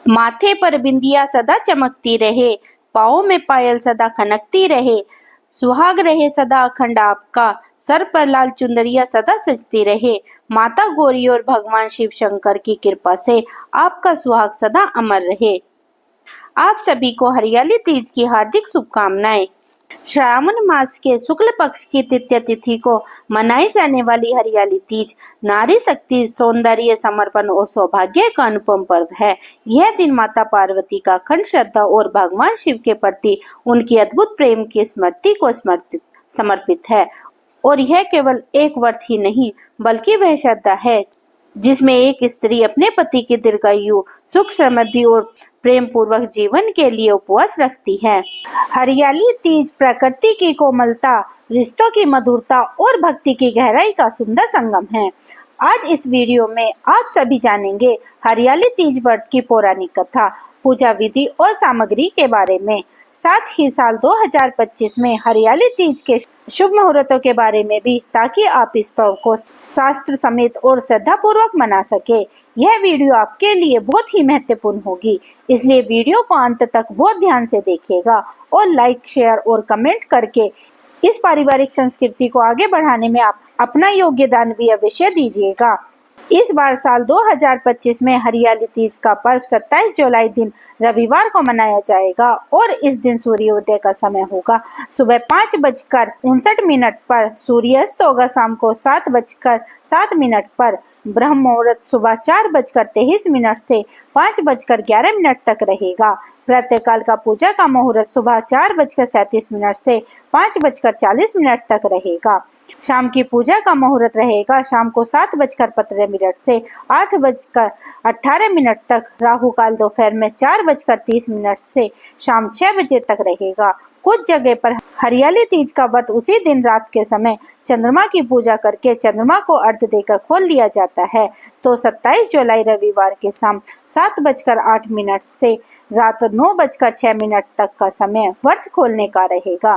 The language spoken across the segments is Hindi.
माथे पर बिंदिया सदा चमकती रहे, पाँव में पायल सदा खनकती रहे, सुहाग रहे सदा अखंड आपका, सर पर लाल चुनरिया सदा सजती रहे। माता गौरी और भगवान शिव शंकर की कृपा से आपका सुहाग सदा अमर रहे। आप सभी को हरियाली तीज की हार्दिक शुभकामनाएं। श्रावण मास के शुक्ल पक्ष की तृतीया तिथि को मनाई जाने वाली हरियाली तीज नारी शक्ति, सौंदर्य, समर्पण और सौभाग्य का अनुपम पर्व है। यह दिन माता पार्वती का अखंड श्रद्धा और भगवान शिव के प्रति उनकी अद्भुत प्रेम की स्मृति को समर्पित है। और यह केवल एक व्रत ही नहीं बल्कि वह श्रद्धा है जिसमें एक स्त्री अपने पति की दीर्घायु, सुख, समृद्धि और प्रेम पूर्वक जीवन के लिए उपवास रखती है। हरियाली तीज प्रकृति की कोमलता, रिश्तों की मधुरता और भक्ति की गहराई का सुंदर संगम है। आज इस वीडियो में आप सभी जानेंगे हरियाली तीज व्रत की पौराणिक कथा, पूजा विधि और सामग्री के बारे में। साथ ही साल 2025 में हरियाली तीज के शुभ मुहूर्तों के बारे में भी, ताकि आप इस पर्व को शास्त्र समेत और श्रद्धा पूर्वक मना सके। यह वीडियो आपके लिए बहुत ही महत्वपूर्ण होगी, इसलिए वीडियो को अंत तक बहुत ध्यान से देखिएगा और लाइक, शेयर और कमेंट करके इस पारिवारिक संस्कृति को आगे बढ़ाने में आप अपना योगदान भी अवश्य दीजिएगा। इस बार साल 2025 में हरियाली तीज का पर्व 27 जुलाई दिन रविवार को मनाया जाएगा और इस दिन सूर्योदय का समय होगा सुबह 5:59 पर, सूर्यास्त होगा शाम को 7:07 पर, ब्रह्म मुहूर्त सुबह 4:23 से 5:11 तक रहेगा। प्रातःकाल का पूजा का मुहूर्त सुबह 4:37 से 5:40 तक रहेगा। शाम की पूजा का मुहूर्त रहेगा शाम को 7:15 से 8:18 तक। राहु काल दोपहर में 4:30 से शाम 6 बजे तक रहेगा। कुछ जगह पर हरियाली तीज का व्रत उसी दिन रात के समय चंद्रमा की पूजा करके चंद्रमा को अर्घ्य देकर खोल लिया जाता है। तो 27 जुलाई रविवार के शाम 7:08 से रात 9:06 तक का समय व्रत खोलने का रहेगा,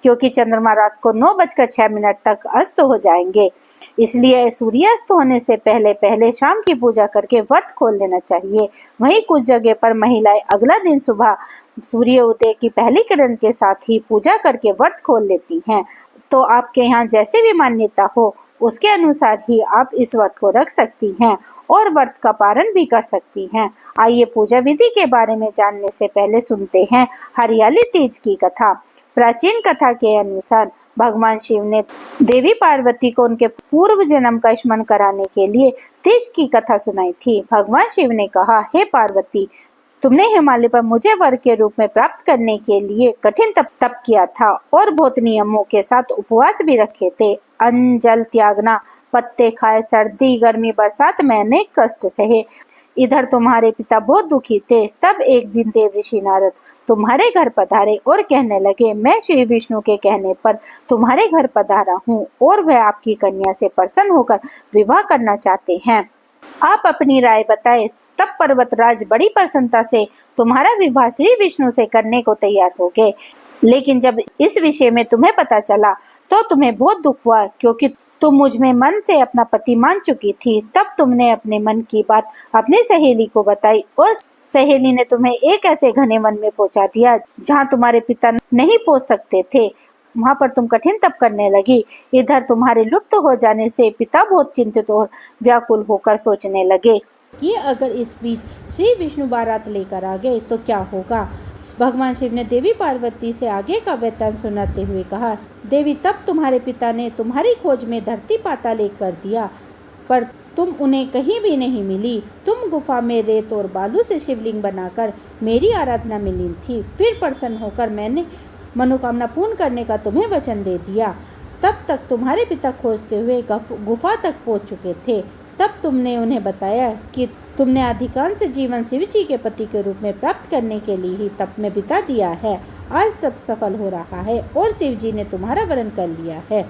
क्योंकि चंद्रमा रात को 9:06 तक अस्त हो जाएंगे। इसलिए सूर्यास्त होने से पहले पहले शाम की पूजा करके व्रत खोल लेना चाहिए। वहीं कुछ जगह पर महिलाएं अगला दिन सुबह सूर्योदय की पहली किरण के साथ ही पूजा करके व्रत खोल लेती हैं। तो आपके यहाँ जैसे भी मान्यता हो उसके अनुसार ही आप इस व्रत को रख सकती हैं और व्रत का पारण भी कर सकती हैं। आइए पूजा विधि के बारे में जानने से पहले सुनते हैं हरियाली तीज की कथा। प्राचीन कथा के अनुसार भगवान शिव ने देवी पार्वती को उनके पूर्व जन्म का स्मरण कराने के लिए तीज की कथा सुनाई थी। भगवान शिव ने कहा, हे पार्वती, तुमने हिमालय पर मुझे वर के रूप में प्राप्त करने के लिए कठिन तप किया था और बहुत नियमों के साथ उपवास भी रखे थे। अन्न जल त्यागना, पत्ते खाए, सर्दी गर्मी बरसात में अनेक कष्ट सहे। इधर तुम्हारे पिता बहुत दुखी थे। तब एक दिन देव ऋषि नारद तुम्हारे घर पधारे और कहने लगे, मैं श्री विष्णु के कहने पर तुम्हारे घर पधारा हूँ और वह आपकी कन्या से प्रसन्न होकर विवाह करना चाहते हैं। आप अपनी राय बताएं। तब पर्वतराज बड़ी प्रसन्नता से तुम्हारा विवाह श्री विष्णु से करने को तैयार हो गए। लेकिन जब इस विषय में तुम्हें पता चला तो तुम्हें बहुत दुख हुआ, क्योंकि तुम मुझ में मन से अपना पति मान चुकी थी। तब तुमने अपने मन की बात अपनी सहेली को बताई और सहेली ने तुम्हें एक ऐसे घने वन में पहुंचा दिया जहां तुम्हारे पिता नहीं पहुंच सकते थे। वहां पर तुम कठिन तप करने लगी। इधर तुम्हारे लुप्त हो जाने से पिता बहुत चिंतित और व्याकुल होकर सोचने लगे कि अगर इस बीच श्री विष्णु बारात लेकर आ गए तो क्या होगा। भगवान शिव ने देवी पार्वती से आगे का वृत्तांत सुनाते हुए कहा, देवी, तब तुम्हारे पिता ने तुम्हारी खोज में धरती पाताल एक कर दिया, पर तुम उन्हें कहीं भी नहीं मिली। तुम गुफा में रेत और बालू से शिवलिंग बनाकर मेरी आराधना में लीन थी। फिर प्रसन्न होकर मैंने मनोकामना पूर्ण करने का तुम्हें वचन दे दिया। तब तक तुम्हारे पिता खोजते हुए गुफा तक पहुंच चुके थे। तब तुमने उन्हें बताया कि तुमने अधिकांश जीवन शिव जी के पति के रूप में प्राप्त करने के लिए ही तप में बिता दिया है। आज तप सफल हो रहा है और शिव जी ने तुम्हारा वरण कर लिया है।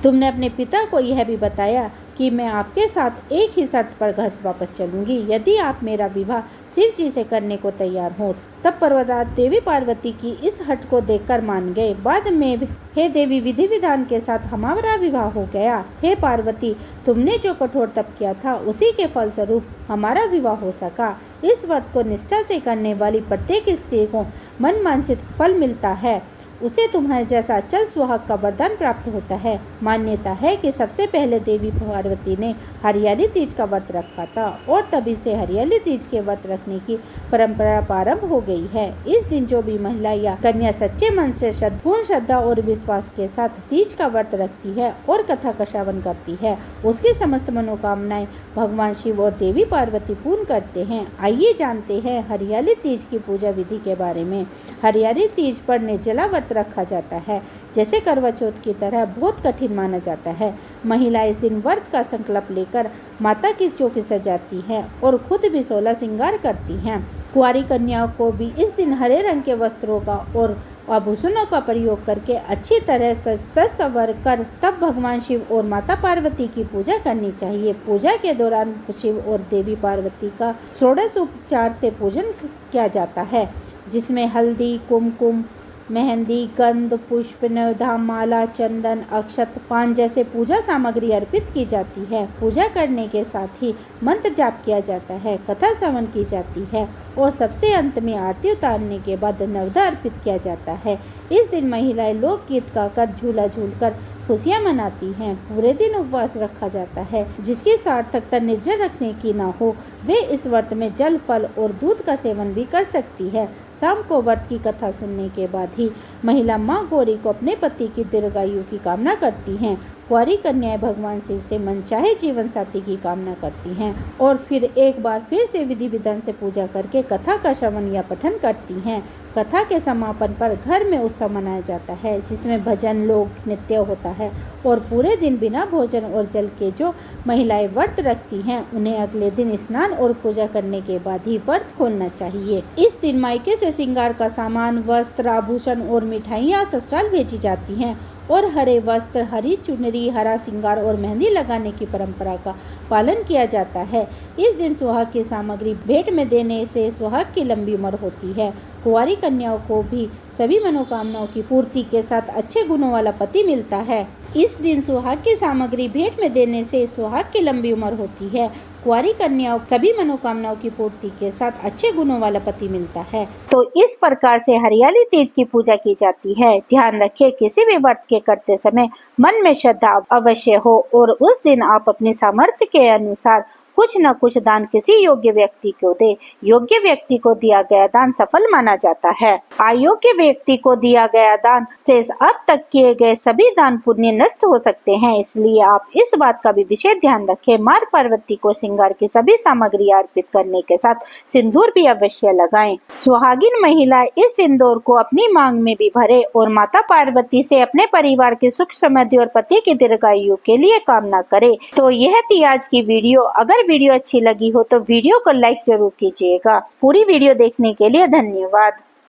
तुमने अपने पिता को यह भी बताया कि मैं आपके साथ एक ही शर्त पर घर वापस चलूंगी, यदि आप मेरा विवाह शिव जी से करने को तैयार हो। तब पर्वतराज देवी पार्वती की इस हट को देखकर मान गए। बाद में, हे देवी, विधि विधान के साथ हमारा विवाह हो गया। हे पार्वती, तुमने जो कठोर तप किया था उसी के फलस्वरूप हमारा विवाह हो सका। इस व्रत को निष्ठा से करने वाली प्रत्येक स्त्री को मन मानसिक फल मिलता है। उसे तुम्हारे जैसा अचल सुहाग का वरदान प्राप्त होता है। मान्यता है कि सबसे पहले देवी पार्वती ने हरियाली तीज का व्रत रखा था और तभी से हरियाली तीज के व्रत रखने की परंपरा प्रारंभ हो गई है। इस दिन जो भी महिला या कन्या सच्चे मन से पूर्ण श्रद्धा और विश्वास के साथ तीज का व्रत रखती है और कथा का श्रवण करती है, उसकी समस्त मनोकामनाएं भगवान शिव और देवी पार्वती पूर्ण करते हैं। आइए जानते हैं हरियाली तीज की पूजा विधि के बारे में। हरियाली तीज पर निर्जला व्रत रखा जाता है, जैसे करवा चौथ की तरह बहुत कठिन माना जाता है। महिला इस दिन व्रत का संकल्प लेकर माता की चौकी सजाती हैं और खुद भी 16 श्रृंगार करती हैं। कुंवारी कन्याओं को भी इस दिन हरे रंग के वस्त्रों का और आभूषणों का प्रयोग करके अच्छी तरह सज संवर कर तब भगवान शिव और माता पार्वती की पूजा करनी चाहिए। पूजा के दौरान शिव और देवी पार्वती का षोडशोपचार से पूजन किया जाता है, जिसमें हल्दी, कुमकुम, मेहंदी, गंध, पुष्प, नवधाम, माला, चंदन, अक्षत, पान जैसे पूजा सामग्री अर्पित की जाती है। पूजा करने के साथ ही मंत्र जाप किया जाता है, कथा श्रवण की जाती है और सबसे अंत में आरती उतारने के बाद नवदा अर्पित किया जाता है। इस दिन महिलाएं लोकगीत गाकर झूला झूलकर खुशियां मनाती हैं। पूरे दिन उपवास रखा जाता है, जिसकी सार्थकता निर्जल रखने की ना हो वे इस व्रत में जल, फल और दूध का सेवन भी कर सकती है। शाम को व्रत की कथा सुनने के बाद ही महिला माँ गौरी को अपने पति की दीर्घायु की कामना करती हैं। कुंवारी कन्याएं भगवान शिव से मनचाहे जीवन साथी की कामना करती हैं और फिर एक बार फिर से विधि विधान से पूजा करके कथा का श्रवण या पठन करती हैं। कथा के समापन पर घर में उत्सव मनाया जाता है, जिसमें भजन, लोक नृत्य होता है और पूरे दिन बिना भोजन और जल के जो महिलाएं व्रत रखती हैं उन्हें अगले दिन स्नान और पूजा करने के बाद ही व्रत खोलना चाहिए। इस दिन मायके से श्रृंगार का सामान, वस्त्र, आभूषण और मिठाइयाँ ससुराल भेजी जाती हैं और हरे वस्त्र, हरी चुनरी, हरा श्रृंगार और मेहंदी लगाने की परंपरा का पालन किया जाता है। इस दिन सुहाग की सामग्री भेंट में देने से सुहाग की लंबी उम्र होती है। कुंवारी कन्याओं को भी सभी मनोकामनाओं की पूर्ति के साथ अच्छे गुणों वाला पति मिलता है। इस दिन सुहाग की सामग्री भेंट में देने से सुहाग की लंबी उम्र होती है। कुंवारी कन्याओं सभी मनोकामनाओं की पूर्ति के साथ अच्छे गुणों वाला पति मिलता है। तो इस प्रकार से हरियाली तीज की पूजा की जाती है। ध्यान रखें, किसी भी व्रत के करते समय मन में श्रद्धा अवश्य हो और उस दिन आप अपनी सामर्थ्य के अनुसार कुछ न कुछ दान किसी योग्य व्यक्ति को दे। योग्य व्यक्ति को दिया गया दान सफल माना जाता है। अयोग्य व्यक्ति को दिया गया दान से अब तक किए गए सभी दान पुण्य नष्ट हो सकते हैं, इसलिए आप इस बात का भी विशेष ध्यान रखें। मां पार्वती को श्रृंगार की सभी सामग्री अर्पित करने के साथ सिंदूर भी अवश्य लगाएं। सुहागिन महिला इस सिंदूर को अपनी मांग में भी भरे और माता पार्वती से अपने परिवार की सुख समृद्धि और पति की दीर्घायु के लिए कामना करे। तो यह थी आज की वीडियो। अगर वीडियो अच्छी लगी हो तो वीडियो को लाइक जरूर कीजिएगा। पूरी वीडियो देखने के लिए धन्यवाद।